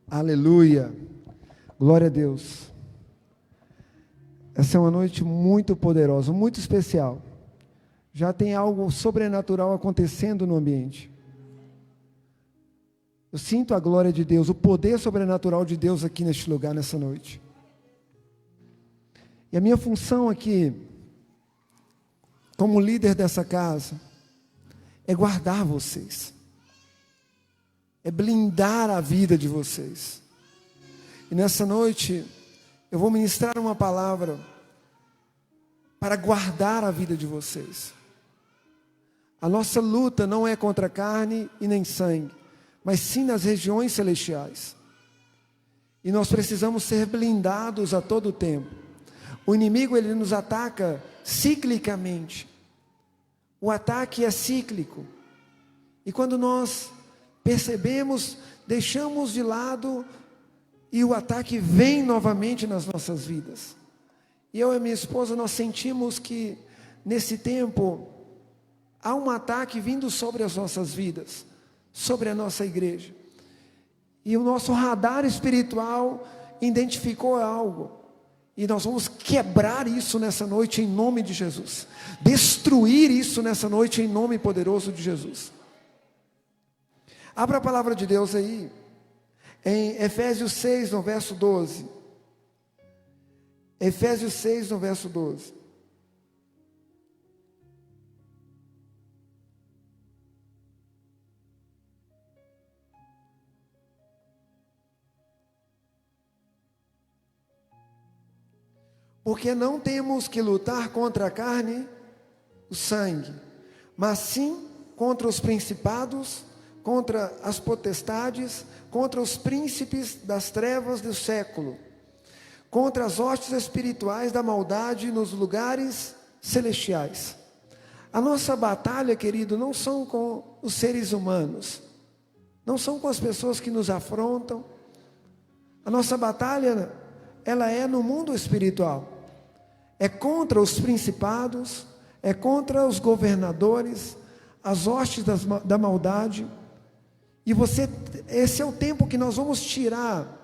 Aleluia, glória a Deus. Essa é uma noite muito poderosa, muito especial. Já tem algo sobrenatural acontecendo no ambiente. Eu sinto a glória de Deus, o poder sobrenatural de Deus aqui neste lugar, nessa noite. E a minha função aqui, como líder dessa casa, é guardar vocês. É blindar a vida de vocês. E nessa noite, eu vou ministrar uma palavra para guardar a vida de vocês. A nossa luta não é contra carne e nem sangue, mas sim nas regiões celestiais. E nós precisamos ser blindados a todo tempo. O inimigo, ele nos ataca ciclicamente. O ataque é cíclico. E quando nós percebemos, deixamos de lado e o ataque vem novamente nas nossas vidas. E eu e minha esposa, nós sentimos que nesse tempo há um ataque vindo sobre as nossas vidas, sobre a nossa igreja. E o nosso radar espiritual identificou algo. E nós vamos quebrar isso nessa noite em nome de Jesus. Destruir isso nessa noite em nome poderoso de Jesus. Abra a palavra de Deus aí, em Efésios 6, no verso 12. Efésios 6, no verso 12. Porque não temos que lutar contra a carne, o sangue, mas sim contra os principados, contra as potestades, contra os príncipes das trevas do século, contra as hostes espirituais da maldade nos lugares celestiais. A nossa batalha, querido, não são com os seres humanos, não são com as pessoas que nos afrontam. A nossa batalha, ela é no mundo espiritual. É contra os principados, é contra os governadores, as hostes da maldade. E esse é o tempo que nós vamos tirar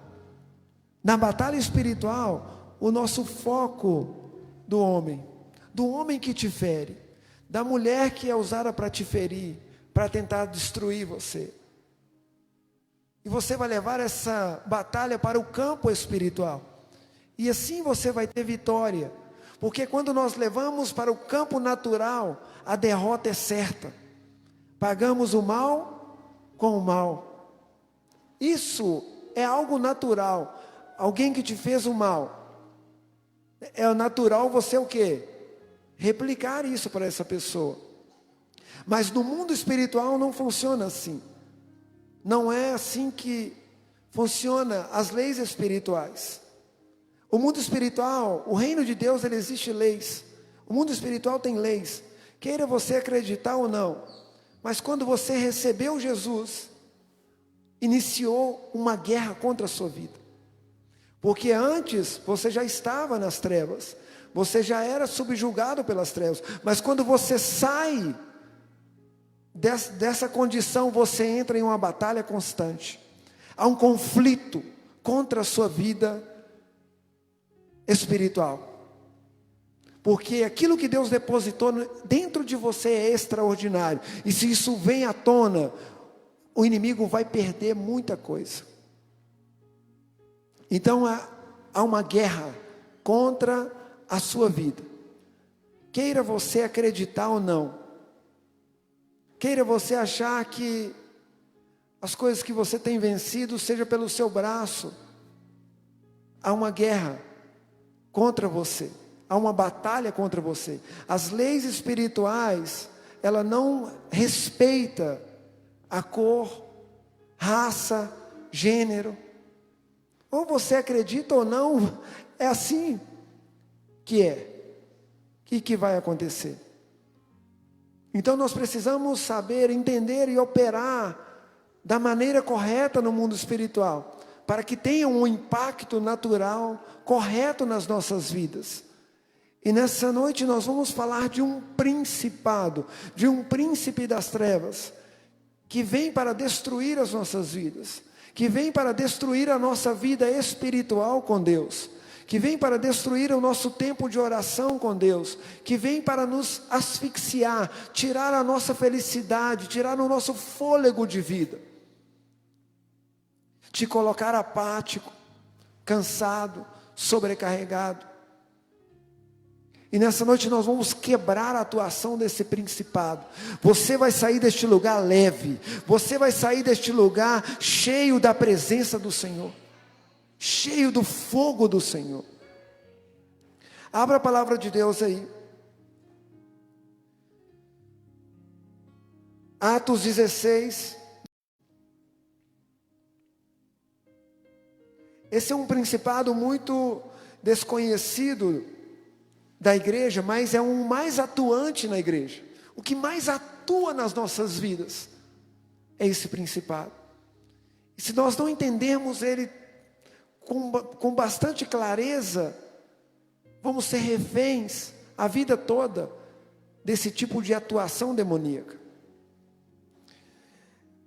na batalha espiritual o nosso foco do homem que te fere, da mulher que é usada para te ferir, para tentar destruir você. E você vai levar essa batalha para o campo espiritual. E assim você vai ter vitória. Porque quando nós levamos para o campo natural, a derrota é certa. Pagamos o mal com o mal. Isso é algo natural. Alguém que te fez o mal, é natural você o quê? Replicar isso para essa pessoa. Mas no mundo espiritual não funciona assim. Não é assim que funciona as leis espirituais. O mundo espiritual, o reino de Deus, ele existe leis. O mundo espiritual tem leis. Queira você acreditar ou não. Mas quando você recebeu Jesus, iniciou uma guerra contra a sua vida. Porque antes você já estava nas trevas. Você já era subjugado pelas trevas. Mas quando você sai dessa condição, você entra em uma batalha constante. Há um conflito contra a sua vida espiritual. Porque aquilo que Deus depositou dentro de você é extraordinário. E se isso vem à tona, o inimigo vai perder muita coisa. Então há uma guerra contra a sua vida. Queira você acreditar ou não. Queira você achar que as coisas que você tem vencido seja pelo seu braço. Há uma guerra contra você. Há uma batalha contra você. As leis espirituais, ela não respeita a cor, raça, gênero. Ou você acredita ou não, é assim que é. O que vai acontecer? Então nós precisamos saber, entender e operar da maneira correta no mundo espiritual, para que tenha um impacto natural correto nas nossas vidas. E nessa noite nós vamos falar de um principado, de um príncipe das trevas, que vem para destruir as nossas vidas. que vem para destruir a nossa vida espiritual com Deus, que vem para destruir o nosso tempo de oração com Deus, que vem para nos asfixiar, tirar a nossa felicidade, tirar o nosso fôlego de vida, te colocar apático, cansado, sobrecarregado. E nessa noite nós vamos quebrar a atuação desse principado. Você vai sair deste lugar leve. Você vai sair deste lugar cheio da presença do Senhor, cheio do fogo do Senhor. Abra a palavra de Deus aí. Atos 16. Esse é um principado muito desconhecido da igreja, mas é um mais atuante na igreja. O que mais atua nas nossas vidas é esse principado. E se nós não entendermos ele com bastante clareza, vamos ser reféns a vida toda desse tipo de atuação demoníaca.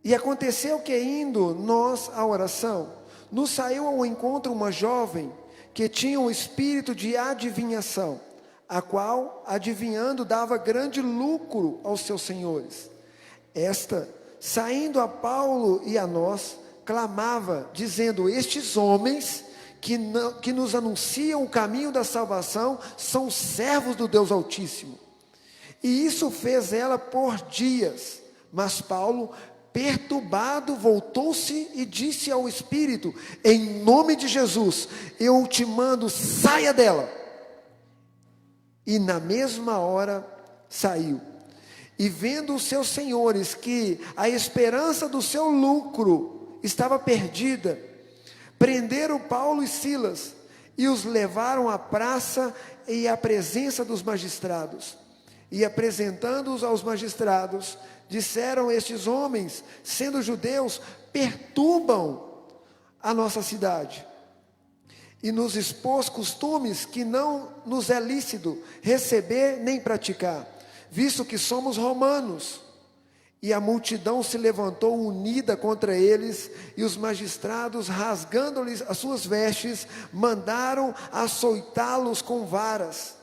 E aconteceu que, indo nós à oração, nos saiu ao encontro uma jovem que tinha um espírito de adivinhação, a qual, adivinhando, dava grande lucro aos seus senhores. Esta, saindo a Paulo e a nós, clamava, dizendo: estes homens que nos anunciam o caminho da salvação são servos do Deus Altíssimo. E isso fez ela por dias. Mas Paulo, perturbado, voltou-se e disse ao espírito: em nome de Jesus, eu te mando, saia dela. E na mesma hora saiu. E vendo os seus senhores que a esperança do seu lucro estava perdida, prenderam Paulo e Silas e os levaram à praça e à presença dos magistrados. E apresentando-os aos magistrados, disseram: estes homens, sendo judeus, perturbam a nossa cidade e nos expôs costumes que não nos é lícito receber nem praticar, visto que somos romanos. E a multidão se levantou unida contra eles, e os magistrados, rasgando-lhes as suas vestes, mandaram açoitá-los com varas.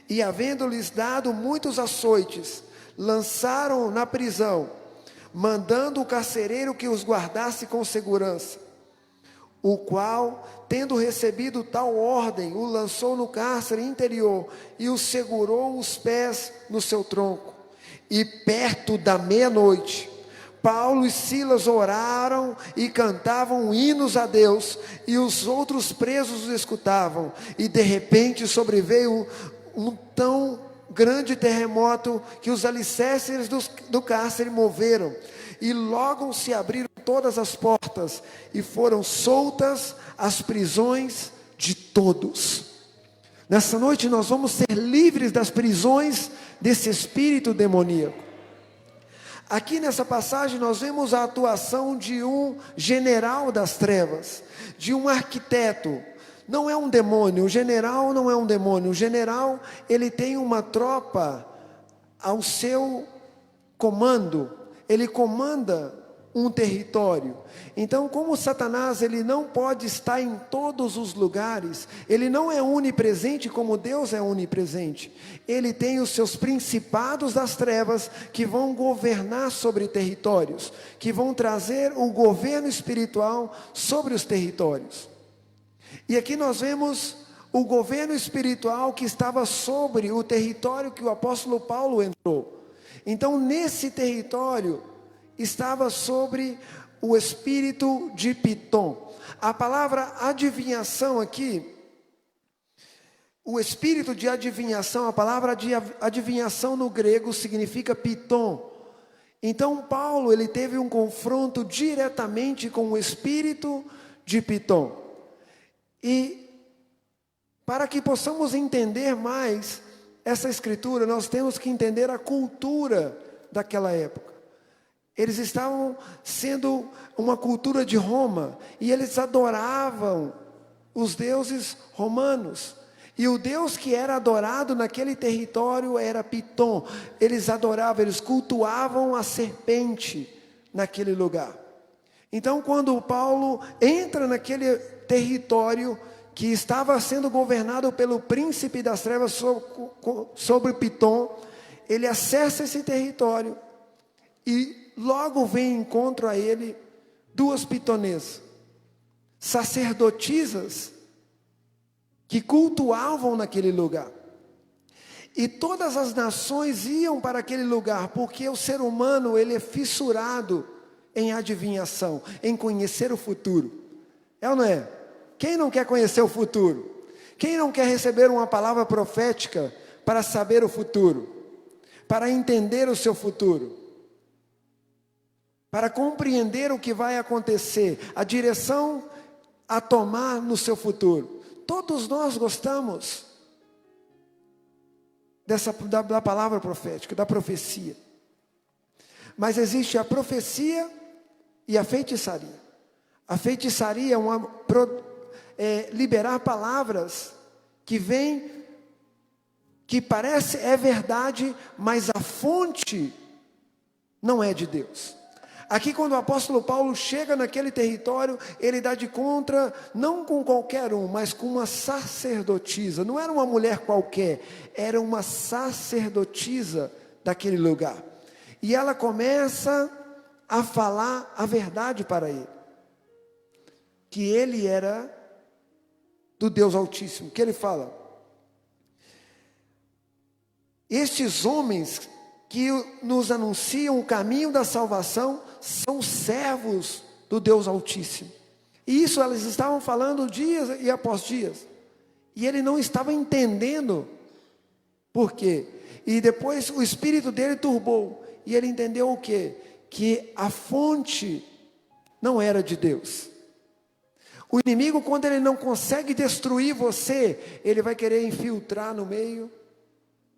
E havendo-lhes dado muitos açoites, lançaram na prisão, mandando o carcereiro que os guardasse com segurança. O qual, tendo recebido tal ordem, o lançou no cárcere interior e o segurou os pés no seu tronco. E perto da meia-noite, Paulo e Silas oraram e cantavam hinos a Deus, e os outros presos os escutavam. E de repente sobreveio um tão grande terremoto que os alicerces do cárcere moveram, e logo se abriram todas as portas, e foram soltas as prisões de todos. Nessa noite nós vamos ser livres das prisões desse espírito demoníaco. Aqui nessa passagem nós vemos a atuação de um general das trevas, de um arquiteto. Não é um demônio, o general não é um demônio. O general, ele tem uma tropa ao seu comando, ele comanda um território. Então, como Satanás, ele não pode estar em todos os lugares, ele não é onipresente como Deus é onipresente. Ele tem os seus principados das trevas que vão governar sobre territórios, que vão trazer o governo espiritual sobre os territórios. E aqui nós vemos o governo espiritual que estava sobre o território que o apóstolo Paulo entrou. Então, nesse território estava sobre o espírito de Pitom. A palavra adivinhação aqui, o espírito de adivinhação, a palavra de adivinhação no grego significa Pitom. Então Paulo, ele teve um confronto diretamente com o espírito de Pitom. E para que possamos entender mais essa escritura, nós temos que entender a cultura daquela época. Eles estavam sendo uma cultura de Roma, e eles adoravam os deuses romanos. E o Deus que era adorado naquele território era Pitom. Eles adoravam, eles cultuavam a serpente naquele lugar. Então, quando Paulo entra naquele território que estava sendo governado pelo príncipe das trevas sobre Pitom, ele acessa esse território e logo vem em encontro a ele duas pitonesas, sacerdotisas, que cultuavam naquele lugar. E todas as nações iam para aquele lugar, porque o ser humano, ele é fissurado em adivinhação, em conhecer o futuro. É ou não é? Quem não quer conhecer o futuro? Quem não quer receber uma palavra profética para saber o futuro? Para entender o seu futuro? Para compreender o que vai acontecer, a direção a tomar no seu futuro. Todos nós gostamos da palavra profética, da profecia. Mas existe a profecia e a feitiçaria. A feitiçaria é liberar palavras que vêm, que parece é verdade, mas a fonte não é de Deus. Aqui, quando o apóstolo Paulo chega naquele território, ele dá de contra, não com qualquer um, mas com uma sacerdotisa. Não era uma mulher qualquer, era uma sacerdotisa daquele lugar. E ela começa a falar a verdade para ele, que ele era do Deus Altíssimo. Que ele fala: estes homens que nos anunciam o caminho da salvação são servos do Deus Altíssimo. E isso elas estavam falando dias e após dias, e ele não estava entendendo por quê. E depois o espírito dele turbou, e ele entendeu o quê? Que a fonte não era de Deus. O inimigo, quando ele não consegue destruir você, ele vai querer infiltrar no meio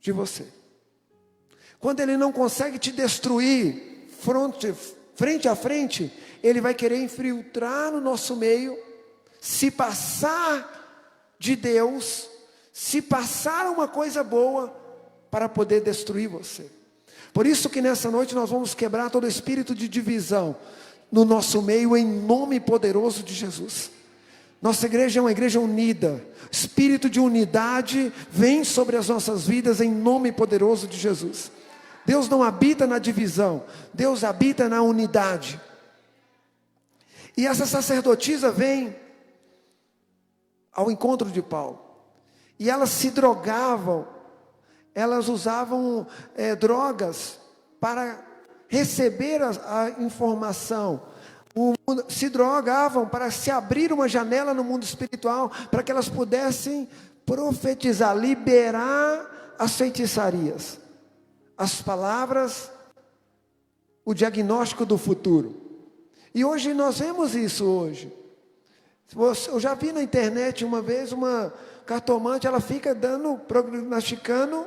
de você. Quando ele não consegue te destruir frente a frente, ele vai querer infiltrar no nosso meio, se passar de Deus, se passar uma coisa boa, para poder destruir você. Por isso que nessa noite nós vamos quebrar todo espírito de divisão no nosso meio, em nome poderoso de Jesus. Nossa igreja é uma igreja unida. Espírito de unidade vem sobre as nossas vidas em nome poderoso de Jesus. Deus não habita na divisão, Deus habita na unidade. E essa sacerdotisa vem ao encontro de Paulo, e elas se drogavam, elas usavam drogas para receber a informação, se drogavam para se abrir uma janela no mundo espiritual, para que elas pudessem profetizar, liberar as feitiçarias, as palavras, o diagnóstico do futuro. E hoje nós vemos isso hoje. Eu já vi na internet uma vez uma cartomante, ela fica prognosticando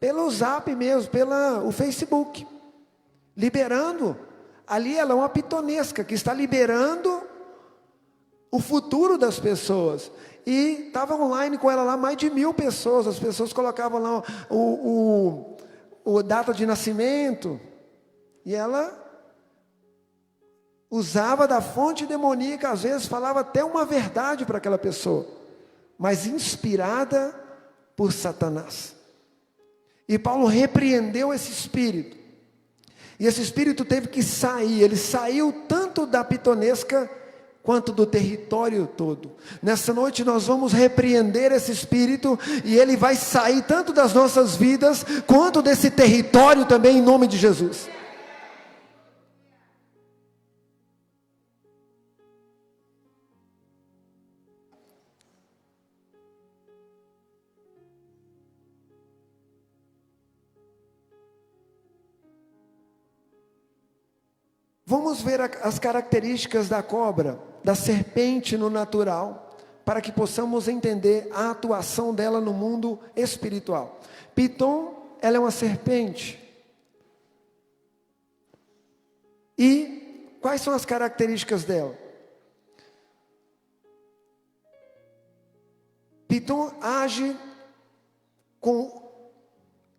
pelo Zap mesmo, pelo Facebook, liberando. Ali ela é uma pitonesca que está liberando o futuro das pessoas. E estava online com ela lá mais de 1.000 pessoas. As pessoas colocavam lá o data de nascimento, e ela usava da fonte demoníaca, às vezes falava até uma verdade para aquela pessoa, mas inspirada por Satanás. E Paulo repreendeu esse espírito, e esse espírito teve que sair. Ele saiu tanto da pitonesca quanto do território todo. Nessa noite nós vamos repreender esse espírito, e ele vai sair tanto das nossas vidas, quanto desse território também, em nome de Jesus. Vamos ver as características da cobra, da serpente no natural, para que possamos entender a atuação dela no mundo espiritual. Pitom, ela é uma serpente. E quais são as características dela? Pitom age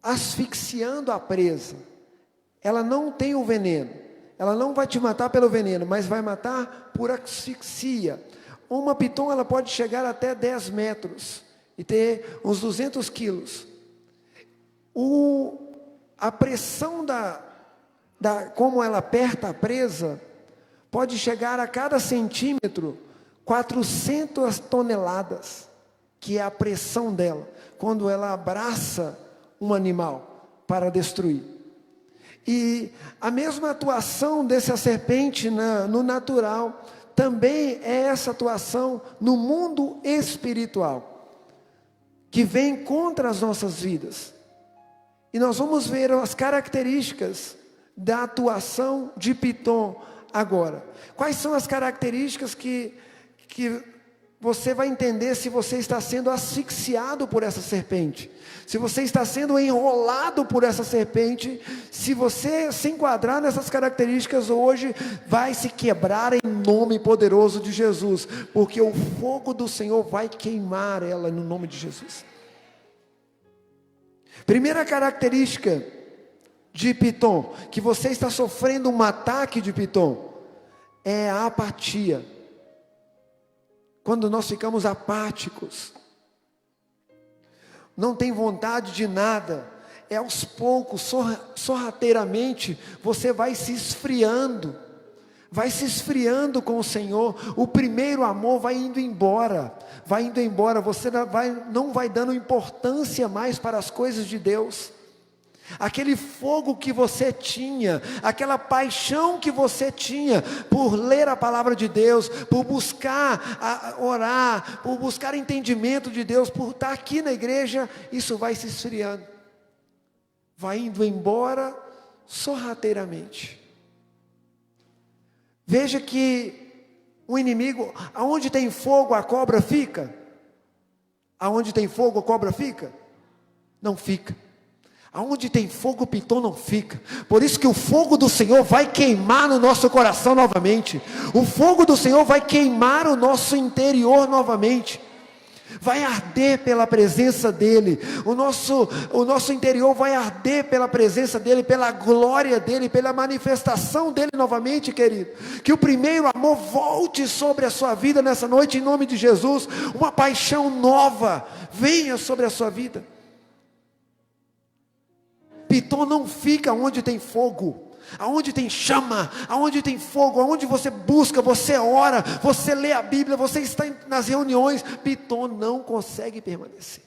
asfixiando a presa. Ela não tem o veneno. Ela não vai te matar pelo veneno, mas vai matar por asfixia. Uma piton, ela pode chegar até 10 metros e ter uns 200 quilos. A pressão como ela aperta a presa, pode chegar a cada centímetro 400 toneladas, que é a pressão dela, quando ela abraça um animal para destruir. E a mesma atuação dessa serpente no natural, também é essa atuação no mundo espiritual, que vem contra as nossas vidas. E nós vamos ver as características da atuação de Piton agora. Quais são as características que você vai entender se você está sendo asfixiado por essa serpente, se você está sendo enrolado por essa serpente? Se você se enquadrar nessas características hoje, vai se quebrar em nome poderoso de Jesus, porque o fogo do Senhor vai queimar ela no nome de Jesus. Primeira característica de Piton, que você está sofrendo um ataque de Piton, é a apatia. Quando nós ficamos apáticos, não tem vontade de nada, aos poucos, sorrateiramente, você vai se esfriando com o Senhor. O primeiro amor vai indo embora, você não vai dando importância mais para as coisas de Deus. Aquele fogo que você tinha, aquela paixão que você tinha por ler a palavra de Deus, por buscar orar, por buscar entendimento de Deus, por estar aqui na igreja, isso vai se esfriando, vai indo embora sorrateiramente. Veja que o inimigo, aonde tem fogo a cobra fica? Aonde tem fogo a cobra fica? Não fica. Aonde tem fogo, o Piton não fica. Por isso que o fogo do Senhor vai queimar no nosso coração novamente. O fogo do Senhor vai queimar o nosso interior novamente. Vai arder pela presença dEle. O nosso interior vai arder pela presença dEle, pela glória dEle, pela manifestação dEle novamente, querido. Que o primeiro amor volte sobre a sua vida nessa noite, em nome de Jesus. Uma paixão nova venha sobre a sua vida. Piton não fica onde tem fogo, aonde tem chama, aonde tem fogo, aonde você busca, você ora, você lê a Bíblia, você está nas reuniões. Piton não consegue permanecer.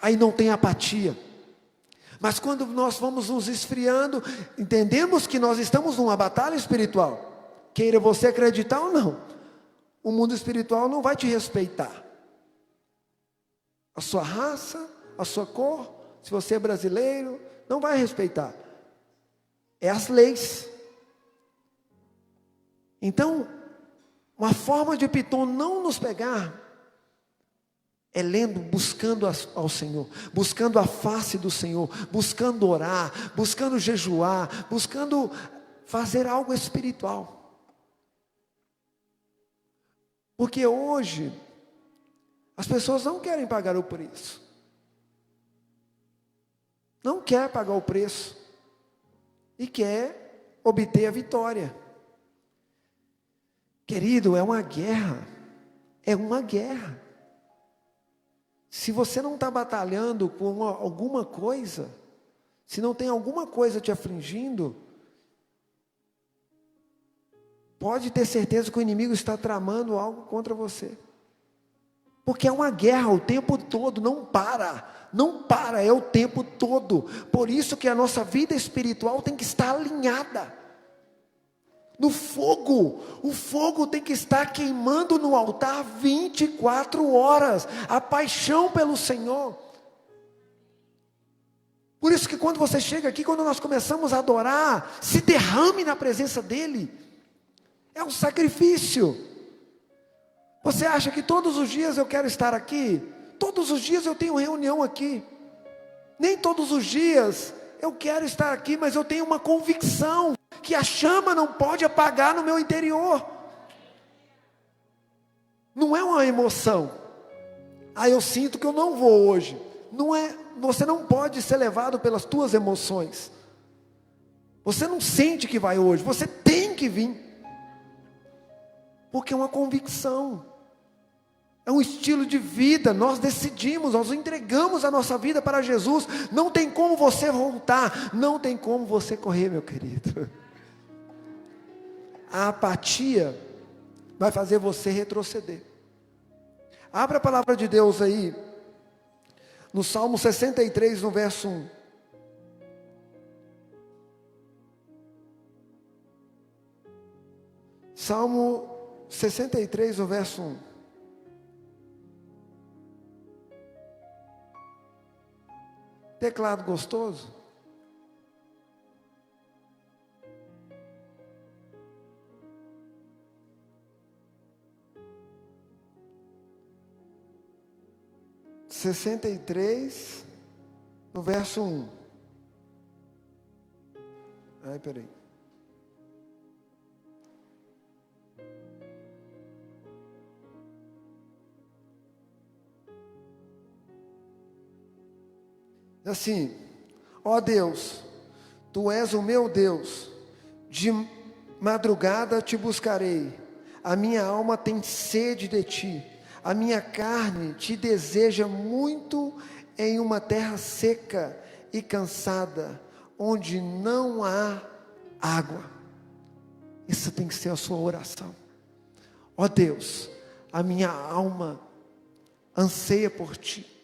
Aí não tem apatia. Mas quando nós vamos nos esfriando, entendemos que nós estamos numa batalha espiritual. Queira você acreditar ou não, o mundo espiritual não vai te respeitar. A sua raça, a sua cor, se você é brasileiro, não vai respeitar. É as leis. Então, uma forma de Piton não nos pegar é lendo, buscando ao Senhor, buscando a face do Senhor, buscando orar, buscando jejuar, buscando fazer algo espiritual. Porque hoje as pessoas não querem pagar o preço. Não quer pagar o preço e quer obter a vitória. Querido, é uma guerra. É uma guerra. Se você não está batalhando com alguma coisa, se não tem alguma coisa te afligindo, pode ter certeza que o inimigo está tramando algo contra você. Porque é uma guerra o tempo todo, não para, é o tempo todo. Por isso que a nossa vida espiritual tem que estar alinhada no fogo. O fogo tem que estar queimando no altar 24 horas, a paixão pelo Senhor. Por isso que quando você chega aqui, quando nós começamos a adorar, se derrame na presença dEle. É um sacrifício. Você acha que todos os dias eu quero estar aqui? Todos os dias eu tenho reunião aqui. Nem todos os dias eu quero estar aqui, mas eu tenho uma convicção que a chama não pode apagar no meu interior. Não é uma emoção. Eu sinto que eu não vou hoje. Não é, você não pode ser levado pelas tuas emoções. Você não sente que vai hoje, você tem que vir. Porque é uma convicção. É um estilo de vida, nós decidimos, nós entregamos a nossa vida para Jesus. Não tem como você voltar, não tem como você correr, meu querido. A apatia vai fazer você retroceder. Abra a palavra de Deus aí, no Salmo 63, no verso 1. Salmo 63, no verso 1. Teclado gostoso? Sessenta e três, no verso 1. Ai, peraí. Assim: ó Deus, Tu és o meu Deus, de madrugada te buscarei, a minha alma tem sede de Ti, a minha carne te deseja muito em uma terra seca e cansada, onde não há água. Isso tem que ser a sua oração. Ó Deus, a minha alma anseia por Ti.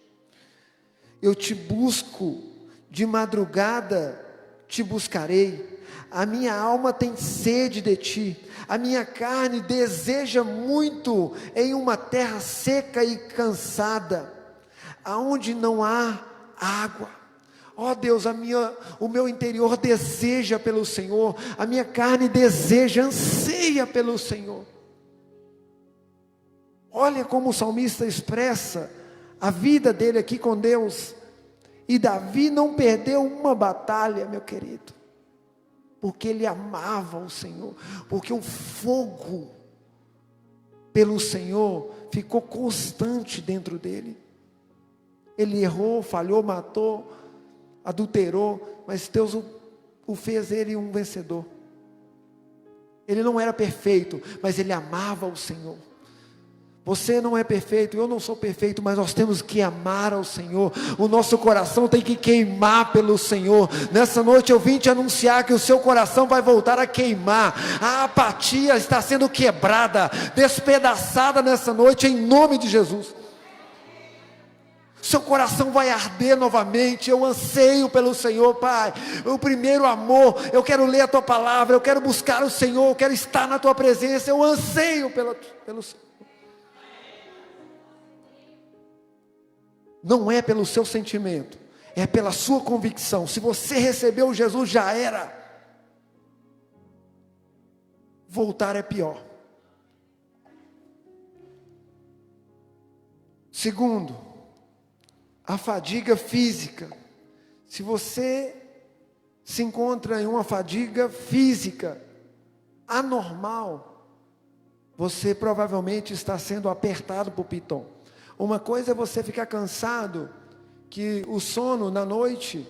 Eu te busco, de madrugada te buscarei, a minha alma tem sede de Ti, a minha carne deseja muito em uma terra seca e cansada, aonde não há água. Ó Deus, o meu interior deseja pelo Senhor, a minha carne deseja, anseia pelo Senhor. Olha como o salmista expressa a vida dele aqui com Deus. E Davi não perdeu uma batalha, meu querido, porque ele amava o Senhor, porque o fogo pelo Senhor ficou constante dentro dele. Ele errou, falhou, matou, adulterou, mas Deus o fez ele um vencedor. Ele não era perfeito, mas ele amava o Senhor. Você não é perfeito, eu não sou perfeito, mas nós temos que amar ao Senhor. O nosso coração tem que queimar pelo Senhor. Nessa noite eu vim te anunciar que o seu coração vai voltar a queimar. A apatia está sendo quebrada, despedaçada nessa noite, em nome de Jesus. Seu coração vai arder novamente. Eu anseio pelo Senhor, Pai. O primeiro amor, eu quero ler a Tua palavra, eu quero buscar o Senhor, eu quero estar na Tua presença. Eu anseio pelo Senhor. Não é pelo seu sentimento, é pela sua convicção. Se você recebeu Jesus, já era. Voltar é pior. Segundo, a fadiga física. Se você se encontra em uma fadiga física anormal, você provavelmente está sendo apertado por piton. Uma coisa é você ficar cansado, que o sono na noite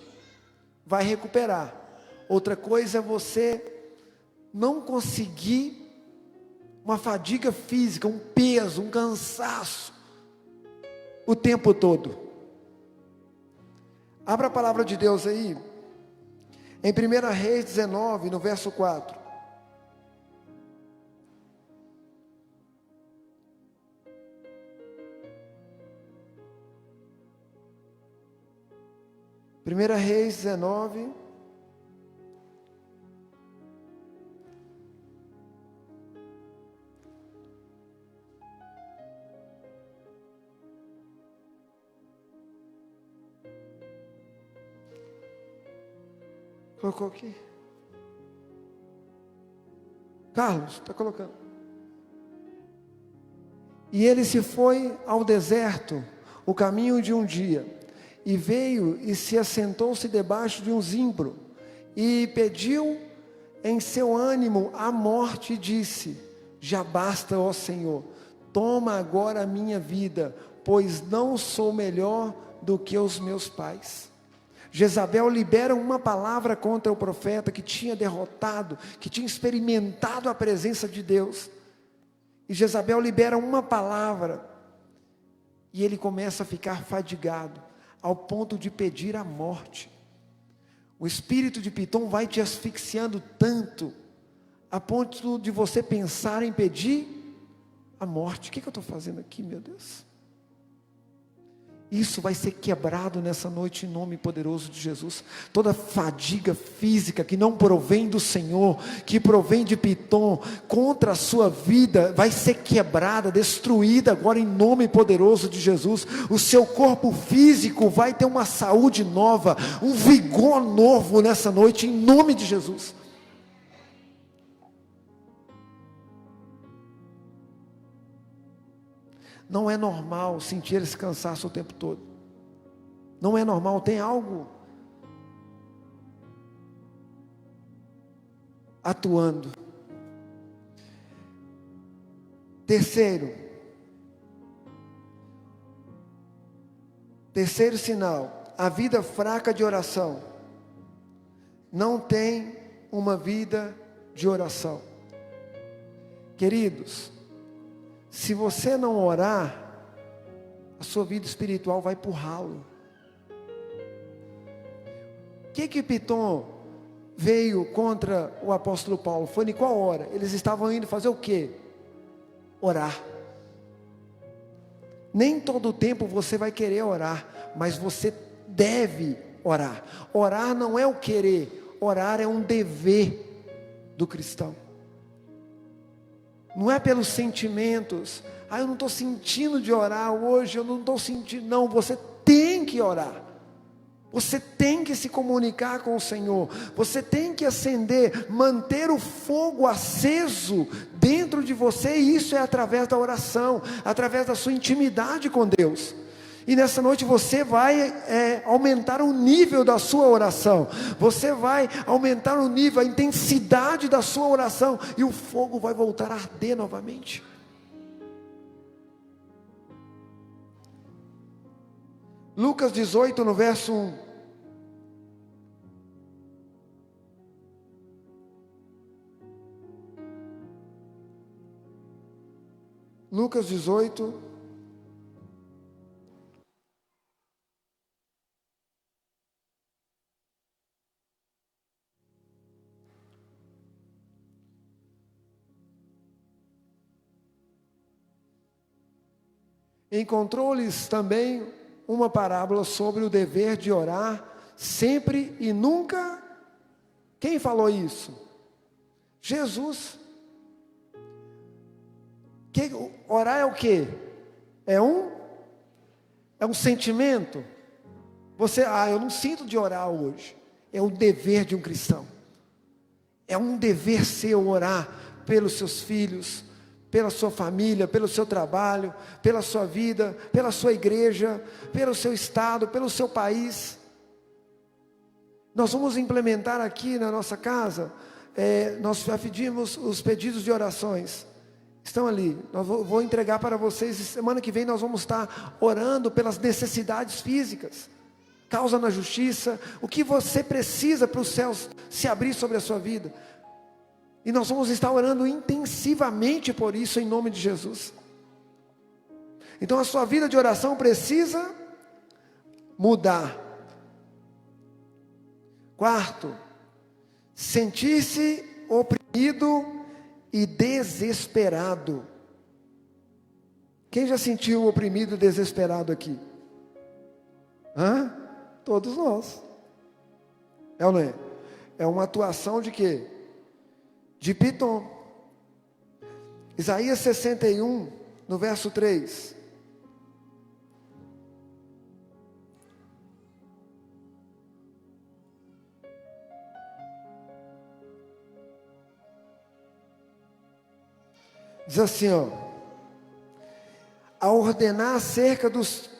vai recuperar. Outra coisa é você não conseguir, uma fadiga física, um peso, um cansaço, o tempo todo. Abra a palavra de Deus aí, em 1 Reis 19, no verso 4. 1 Reis 19, colocou aqui? Carlos, está colocando. E ele se foi ao deserto, o caminho de um dia, e veio e se assentou-se debaixo de um zimbro, e pediu em seu ânimo a morte, e disse: já basta, ó Senhor, toma agora a minha vida, pois não sou melhor do que os meus pais. Jezabel libera uma palavra contra o profeta que tinha derrotado, que tinha experimentado a presença de Deus. E Jezabel libera uma palavra, e ele começa a ficar fadigado, ao ponto de pedir a morte. O espírito de Pitom vai te asfixiando tanto, a ponto de você pensar em pedir a morte. O que eu estou fazendo aqui, meu Deus? Isso vai ser quebrado nessa noite em nome poderoso de Jesus. Toda fadiga física que não provém do Senhor, que provém de Pitom, contra a sua vida, vai ser quebrada, destruída agora em nome poderoso de Jesus. O seu corpo físico vai ter uma saúde nova, um vigor novo nessa noite em nome de Jesus. Não é normal sentir esse cansaço o tempo todo. Não é normal, tem algo atuando. Terceiro sinal, a vida fraca de oração. Não tem uma vida de oração. Queridos, se você não orar, a sua vida espiritual vai para o ralo. O que Pitom veio contra o apóstolo Paulo? Foi em qual hora? Eles estavam indo fazer o quê? Orar. Nem todo o tempo você vai querer orar, mas você deve orar. Orar não é o querer, orar é um dever do cristão. Não é pelos sentimentos. Eu não estou sentindo de orar hoje, eu não estou sentindo. Não, você tem que orar. Você tem que se comunicar com o Senhor. Você tem que acender, manter o fogo aceso dentro de você. E isso é através da oração, através da sua intimidade com Deus. E nessa noite você vai aumentar o nível da sua oração. Você vai aumentar o nível, a intensidade da sua oração. E o fogo vai voltar a arder novamente. Lucas 18, no verso 1. Lucas 18. Encontrou-lhes também uma parábola sobre o dever de orar sempre e nunca. Quem falou isso? Jesus. Orar é o quê? É um sentimento. Eu não sinto de orar hoje. É um dever de um cristão. É um dever seu orar pelos seus filhos, pela sua família, pelo seu trabalho, pela sua vida, pela sua igreja, pelo seu estado, pelo seu país. Nós vamos implementar aqui na nossa casa, nós já pedimos os pedidos de orações, estão ali, vou entregar para vocês, e semana que vem nós vamos estar orando pelas necessidades físicas, causa na justiça, o que você precisa para os céus se abrir sobre a sua vida. E nós vamos estar orando intensivamente por isso em nome de Jesus. Então a sua vida de oração precisa mudar. Quarto, sentir-se oprimido e desesperado. Quem já sentiu oprimido e desesperado aqui? Todos nós. É ou não é? É uma atuação de quê? De Pitom. Isaías 61, no verso 3. Diz assim, a ordenar acerca dos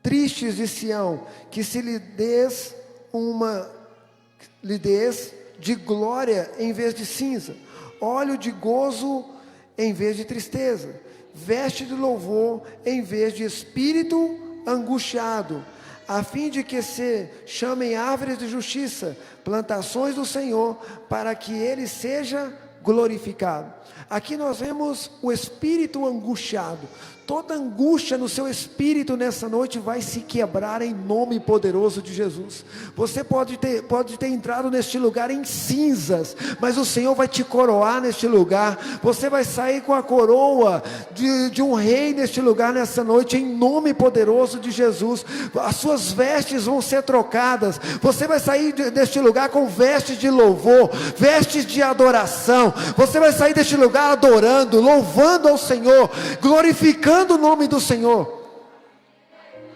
tristes de Sião, que se lhe des de glória em vez de cinza, óleo de gozo em vez de tristeza, veste de louvor em vez de espírito angustiado, a fim de que se chamem árvores de justiça, plantações do Senhor, para que Ele seja glorificado. Aqui nós vemos o espírito angustiado. Toda angústia no seu espírito nessa noite vai se quebrar em nome poderoso de Jesus. Você pode ter entrado neste lugar em cinzas, mas o Senhor vai te coroar neste lugar. Você vai sair com a coroa de um rei neste lugar nessa noite, em nome poderoso de Jesus. As suas vestes vão ser trocadas. Você vai sair deste lugar com vestes de louvor, vestes de adoração. Você vai sair deste lugar adorando, louvando ao Senhor, glorificando o nome do Senhor,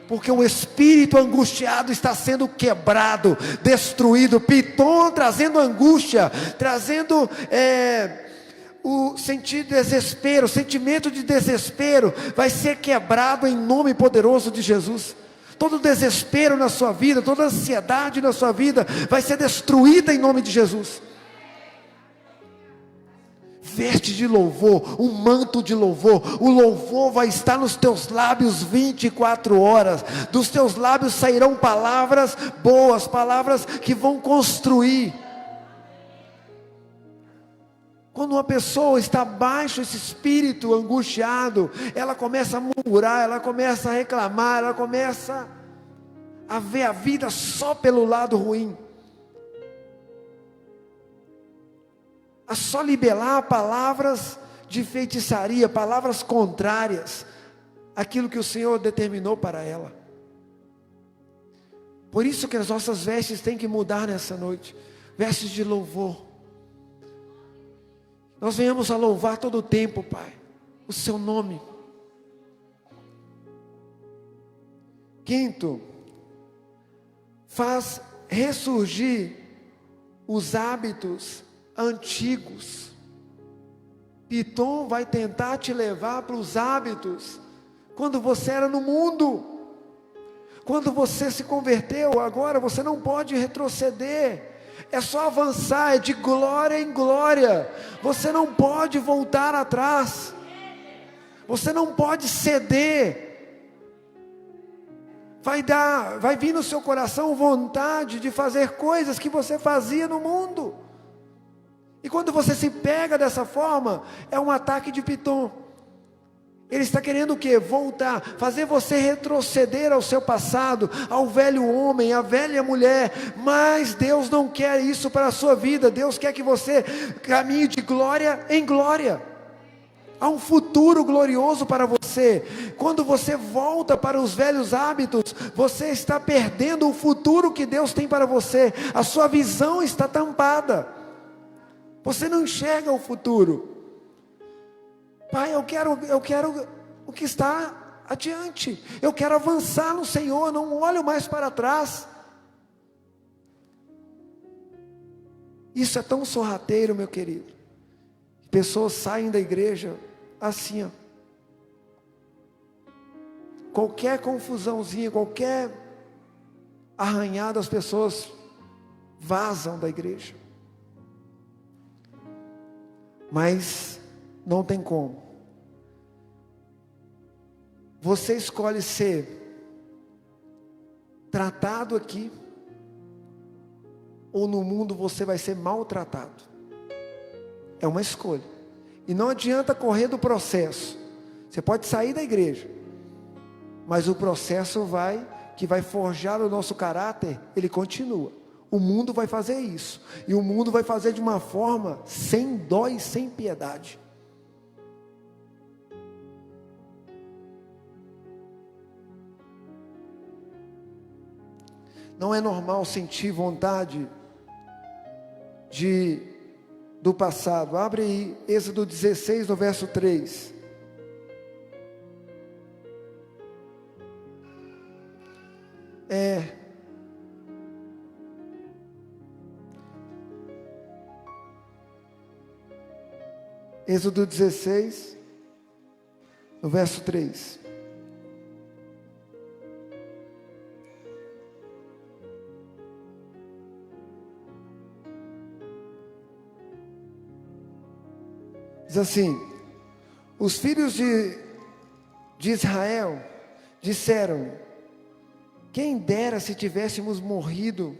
porque o espírito angustiado está sendo quebrado, destruído. Pitom trazendo angústia, trazendo o sentimento de desespero, vai ser quebrado em nome poderoso de Jesus. Todo desespero na sua vida, toda ansiedade na sua vida, vai ser destruída em nome de Jesus. Veste de louvor, um manto de louvor. O louvor vai estar nos teus lábios 24 horas. Dos teus lábios sairão palavras boas, palavras que vão construir. Quando uma pessoa está abaixo desse espírito angustiado, ela começa a murmurar, ela começa a reclamar, ela começa a ver a vida só pelo lado ruim, a só liberar palavras de feitiçaria, palavras contrárias àquilo que o Senhor determinou para ela. Por isso que as nossas vestes têm que mudar nessa noite, vestes de louvor. Nós venhamos a louvar todo o tempo, Pai, o Seu nome. Quinto, faz ressurgir os hábitos antigos. Pitom vai tentar te levar para os hábitos quando você era no mundo. Quando você se converteu, agora você não pode retroceder. É só avançar, é de glória em glória. Você não pode voltar atrás. Você não pode ceder. Vai vir no seu coração vontade de fazer coisas que você fazia no mundo. E quando você se pega dessa forma, é um ataque de Pitom. Ele está querendo o quê? Voltar, fazer você retroceder ao seu passado, ao velho homem, à velha mulher. Mas Deus não quer isso para a sua vida. Deus quer que você caminhe de glória em glória. Há um futuro glorioso para você. Quando você volta para os velhos hábitos, você está perdendo o futuro que Deus tem para você. A sua visão está tampada. Você não enxerga o futuro. Pai, eu quero o que está adiante. Eu quero avançar no Senhor, não olho mais para trás. Isso é tão sorrateiro, meu querido. Pessoas saem da igreja assim, ó. Qualquer confusãozinha, qualquer arranhada, as pessoas vazam da igreja. Mas não tem como. Você escolhe ser tratado aqui, ou no mundo você vai ser maltratado. É uma escolha. E não adianta correr do processo. Você pode sair da igreja, mas o processo que vai forjar o nosso caráter, ele continua. O mundo vai fazer isso, e o mundo vai fazer de uma forma sem dó e sem piedade. Não é normal sentir vontade do passado. Abre aí, Êxodo 16, no verso 3. Êxodo 16, no verso 3. Diz assim: os filhos de Israel disseram: Quem dera se tivéssemos morrido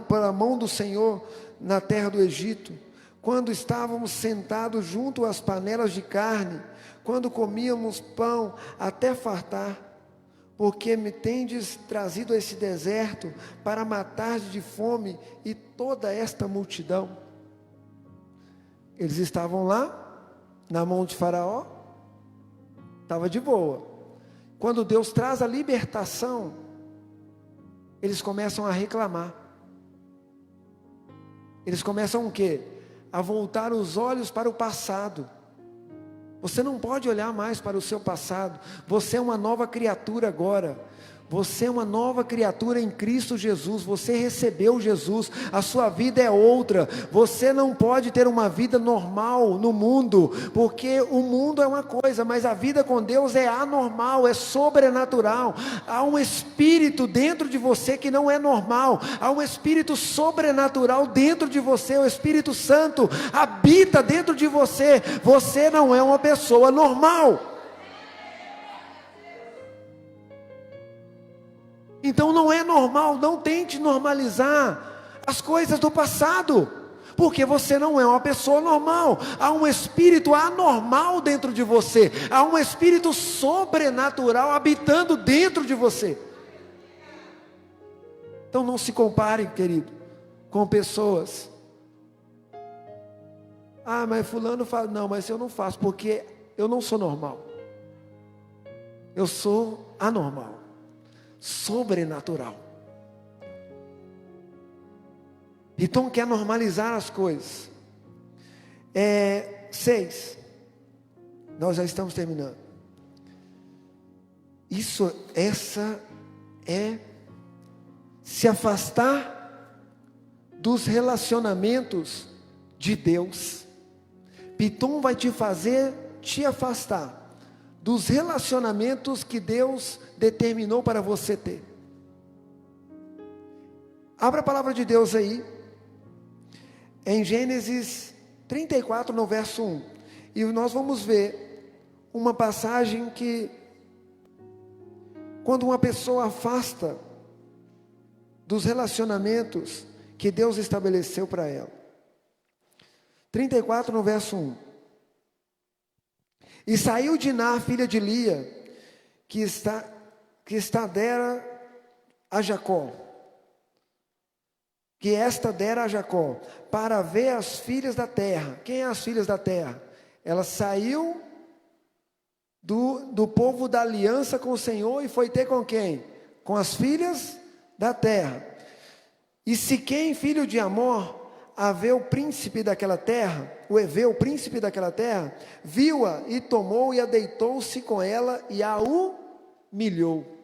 pela mão do Senhor na terra do Egito, quando estávamos sentados junto às panelas de carne, quando comíamos pão até fartar, porque me tendes trazido a esse deserto para matar de fome e toda esta multidão. Eles estavam lá, na mão de Faraó, estava de boa. Quando Deus traz a libertação, eles começam a reclamar. Eles começam o quê? A voltar os olhos para o passado. Você não pode olhar mais para o seu passado. Você é uma nova criatura agora. Você é uma nova criatura em Cristo Jesus. Você recebeu Jesus. A sua vida é outra. Você não pode ter uma vida normal no mundo, porque o mundo é uma coisa, mas a vida com Deus é anormal, é sobrenatural. Há um espírito dentro de você que não é normal. Há um espírito sobrenatural dentro de você. O Espírito Santo habita dentro de você. Você não é uma pessoa normal. Então não é normal, não tente normalizar as coisas do passado, porque você não é uma pessoa normal. Há um espírito anormal dentro de você, há um espírito sobrenatural habitando dentro de você. Então não se compare, querido, com pessoas. Ah, mas fulano faz. Não, mas eu não faço, porque eu não sou normal. Eu sou anormal. Sobrenatural. Então quer normalizar as coisas. 6. Nós já estamos terminando. Essa é se afastar dos relacionamentos de Deus. Pitom vai te fazer te afastar dos relacionamentos que Deus determinou para você ter. Abra a palavra de Deus aí, em Gênesis 34, no verso 1. E nós vamos ver uma passagem que, quando uma pessoa afasta dos relacionamentos que Deus estabeleceu para ela. 34, no verso 1. E saiu Diná, filha de Lia, que esta dera a Jacó, para ver as filhas da terra. Quem é as filhas da terra? Ela saiu do povo da aliança com o Senhor e foi ter com quem? Com as filhas da terra. E Siquém, filho de Amor, a ver o príncipe daquela terra, o Eveu, príncipe daquela terra, viu-a e tomou e adeitou-se com ela e a humilhou.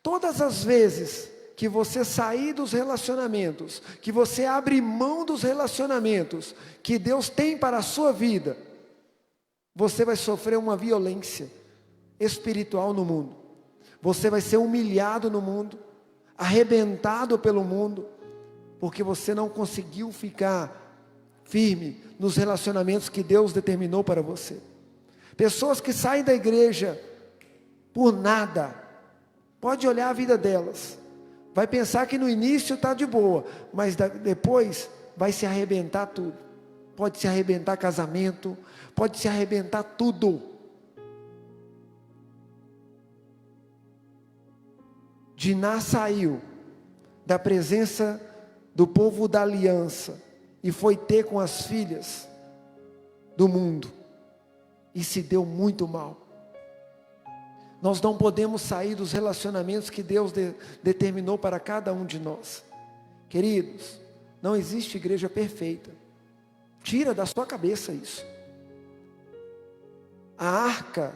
Todas as vezes que você sair dos relacionamentos, que você abre mão dos relacionamentos que Deus tem para a sua vida, você vai sofrer uma violência espiritual no mundo. Você vai ser humilhado no mundo, arrebentado pelo mundo, porque você não conseguiu ficar firme nos relacionamentos que Deus determinou para você. Pessoas que saem da igreja por nada, pode olhar a vida delas, vai pensar que no início está de boa, mas depois vai se arrebentar tudo. Pode se arrebentar casamento, pode se arrebentar tudo. Diná saiu da presença do povo da aliança e foi ter com as filhas do mundo e se deu muito mal. Nós não podemos sair dos relacionamentos que Deus determinou para cada um de nós. Queridos, não existe igreja perfeita. Tira da sua cabeça isso. A arca,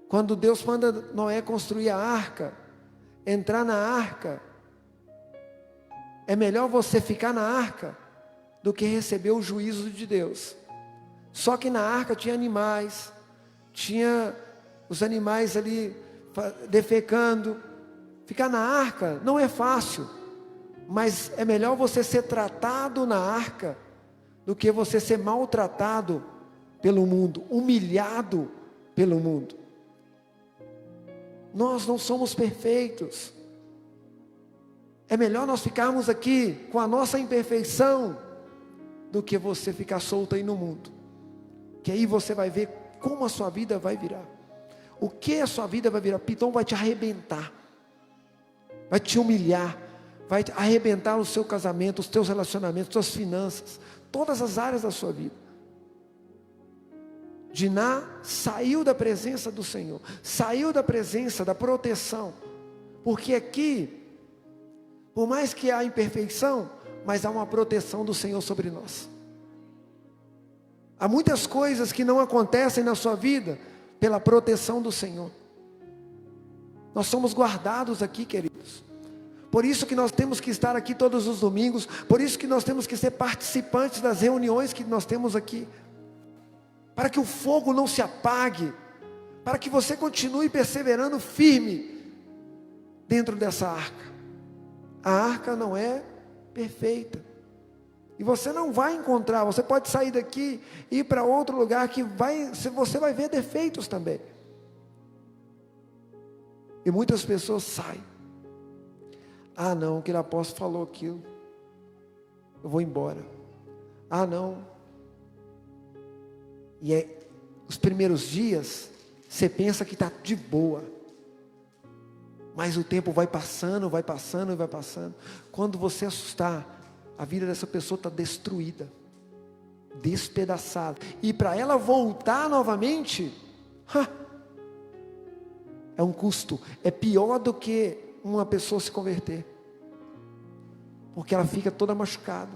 quando Deus manda Noé construir a arca, entrar na arca, é melhor você ficar na arca do que receber o juízo de Deus. Só que na arca tinha animais, tinha os animais ali defecando. Ficar na arca não é fácil, mas é melhor você ser tratado na arca do que você ser maltratado pelo mundo, humilhado pelo mundo. Nós não somos perfeitos. É melhor nós ficarmos aqui com a nossa imperfeição do que você ficar solto aí no mundo. Que aí você vai ver como a sua vida vai virar. O que a sua vida vai virar? Piton vai te arrebentar. Vai te humilhar. Vai arrebentar o seu casamento, os teus relacionamentos, suas finanças. Todas as áreas da sua vida. Diná saiu da presença do Senhor. Saiu da presença, da proteção. Porque aqui, por mais que há imperfeição, mas há uma proteção do Senhor sobre nós. Há muitas coisas que não acontecem na sua vida pela proteção do Senhor. Nós somos guardados aqui, queridos. Por isso que nós temos que estar aqui todos os domingos. Por isso que nós temos que ser participantes das reuniões que nós temos aqui. Para que o fogo não se apague. Para que você continue perseverando firme dentro dessa arca. A arca não é perfeita. E você não vai encontrar, você pode sair daqui e ir para outro lugar que você vai ver defeitos também. E muitas pessoas saem. Ah não, aquele apóstolo falou aquilo. Eu vou embora. Ah não. E os primeiros dias, você pensa que está de boa. Mas o tempo vai passando, vai passando e vai passando. Quando você assustar, a vida dessa pessoa está destruída, despedaçada. E para ela voltar novamente, é um custo. É pior do que uma pessoa se converter. Porque ela fica toda machucada.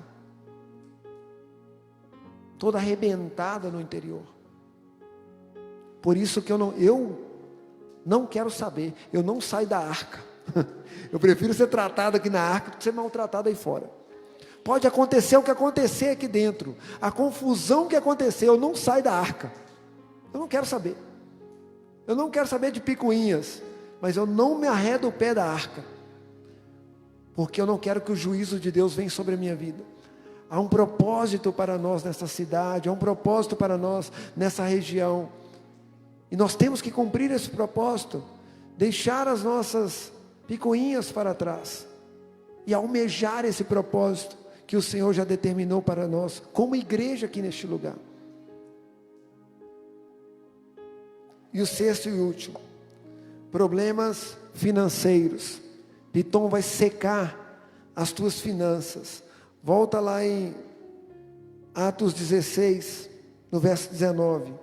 Toda arrebentada no interior. Por isso que eu não quero saber. Eu não saio da arca. Eu prefiro ser tratado aqui na arca do que ser maltratado aí fora. Pode acontecer o que acontecer aqui dentro. A confusão que acontecer, eu não saio da arca. Eu não quero saber. Eu não quero saber de picuinhas. Mas eu não me arredo o pé da arca. Porque eu não quero que o juízo de Deus venha sobre a minha vida. Há um propósito para nós nessa cidade. Há um propósito para nós nessa região. E nós temos que cumprir esse propósito. Deixar as nossas picuinhas para trás. E almejar esse propósito que o Senhor já determinou para nós, como igreja aqui neste lugar. E o sexto e último, problemas financeiros. Piton vai secar as tuas finanças. Volta lá em Atos 16, no verso 19.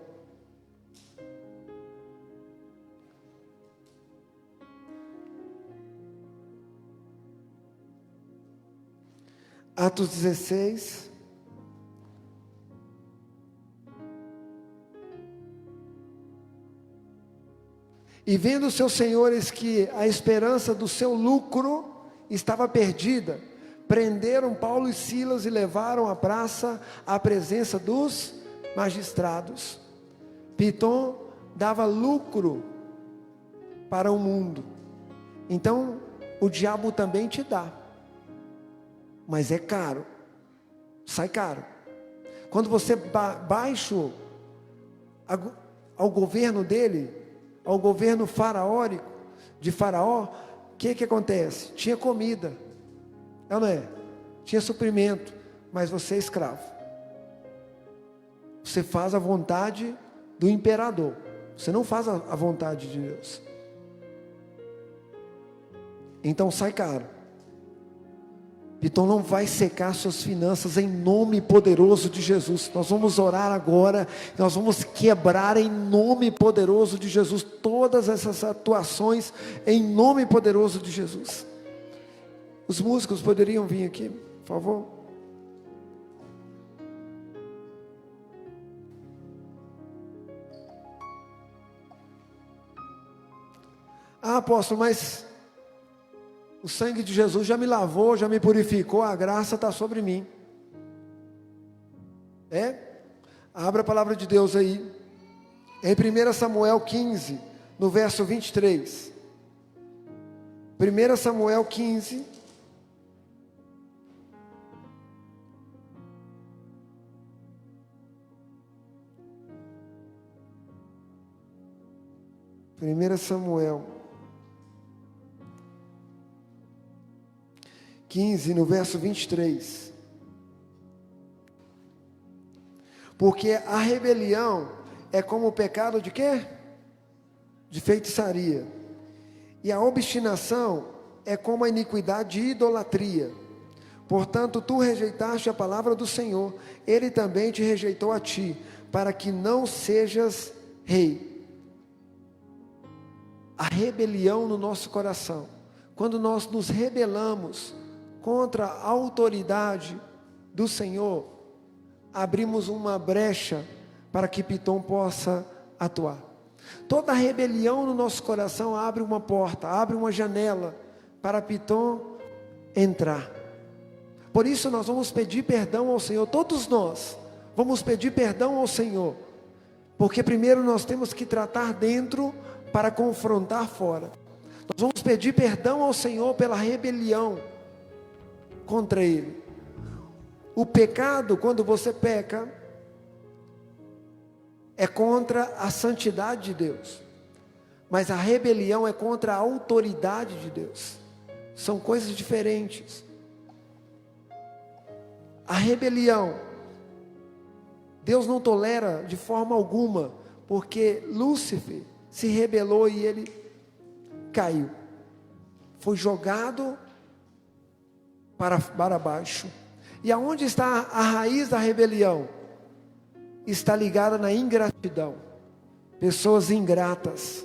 Atos 16. E vendo os seus senhores que a esperança do seu lucro estava perdida, prenderam Paulo e Silas e levaram à praça à presença dos magistrados. Piton dava lucro para o mundo. Então, o diabo também te dá. Mas é caro, sai caro. Quando você baixo ao governo dele, ao governo faraónico, de Faraó, o que acontece? Tinha comida, não é? Tinha suprimento, mas você é escravo. Você faz a vontade do imperador, você não faz a vontade de Deus. Então sai caro. Então não vai secar suas finanças em nome poderoso de Jesus. Nós vamos orar agora, nós vamos quebrar em nome poderoso de Jesus todas essas atuações em nome poderoso de Jesus. Os músicos poderiam vir aqui, por favor? Ah, apóstolo, mas o sangue de Jesus já me lavou, já me purificou, a graça está sobre mim. Abra a palavra de Deus aí, em 1 Samuel 15, no verso 23. 1 Samuel 15, Samuel 15, no verso 23. Porque a rebelião é como o pecado de quê? De feitiçaria. E a obstinação é como a iniquidade de idolatria. Portanto, tu rejeitaste a palavra do Senhor, Ele também te rejeitou a ti, para que não sejas rei. A rebelião no nosso coração, quando nós nos rebelamos contra a autoridade do Senhor, abrimos uma brecha para que Pitom possa atuar. Toda rebelião no nosso coração abre uma porta, abre uma janela para Pitom entrar. Por isso nós vamos pedir perdão ao Senhor, todos nós vamos pedir perdão ao Senhor, porque primeiro nós temos que tratar dentro para confrontar fora. Nós vamos pedir perdão ao Senhor pela rebelião contra Ele. O pecado, quando você peca, é contra a santidade de Deus, mas a rebelião é contra a autoridade de Deus. São coisas diferentes. A rebelião, Deus não tolera de forma alguma, porque Lúcifer se rebelou e ele caiu, foi jogado para baixo. E aonde está a raiz da rebelião? Está ligada na ingratidão. Pessoas ingratas.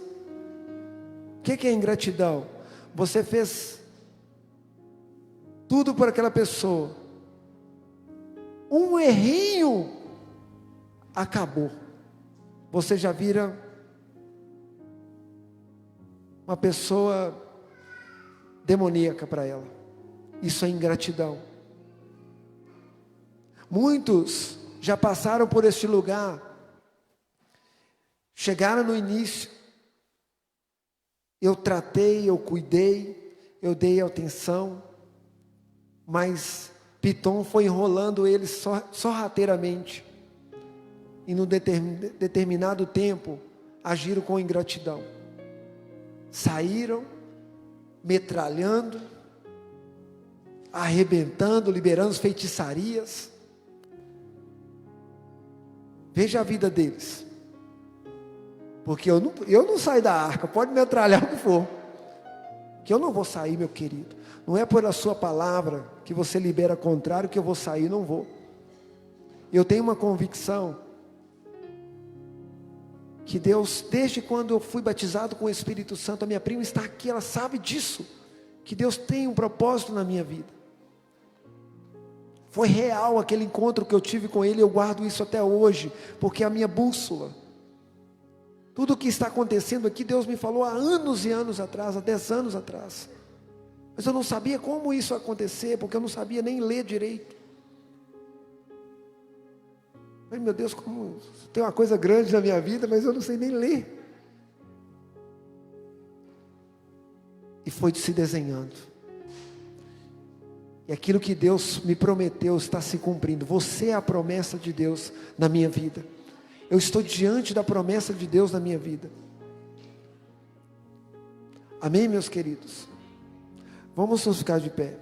O que é ingratidão? Você fez tudo por aquela pessoa, um errinho, acabou. Você já vira uma pessoa demoníaca para ela. Isso é ingratidão. Muitos já passaram por este lugar, chegaram no início, eu tratei, eu cuidei, eu dei atenção, mas Pitom foi enrolando eles sorrateiramente, e num determinado tempo, agiram com ingratidão, saíram, metralhando, arrebentando, liberando feitiçarias. Veja a vida deles, porque eu não saio da arca, pode metralhar o que for, que eu não vou sair, meu querido. Não é por a sua palavra que você libera contrário que eu vou sair, não vou. Eu tenho uma convicção que Deus, desde quando eu fui batizado com o Espírito Santo, a minha prima está aqui, ela sabe disso, que Deus tem um propósito na minha vida. Foi real aquele encontro que eu tive com Ele, eu guardo isso até hoje, porque é a minha bússola. Tudo o que está acontecendo aqui, Deus me falou há anos e anos atrás, há 10 anos atrás. Mas eu não sabia como isso ia acontecer, porque eu não sabia nem ler direito. Ai, meu Deus, como tem uma coisa grande na minha vida, mas eu não sei nem ler. E foi se desenhando. E aquilo que Deus me prometeu está se cumprindo. Você é a promessa de Deus na minha vida. Eu estou diante da promessa de Deus na minha vida. Amém, meus queridos? Vamos nos ficar de pé.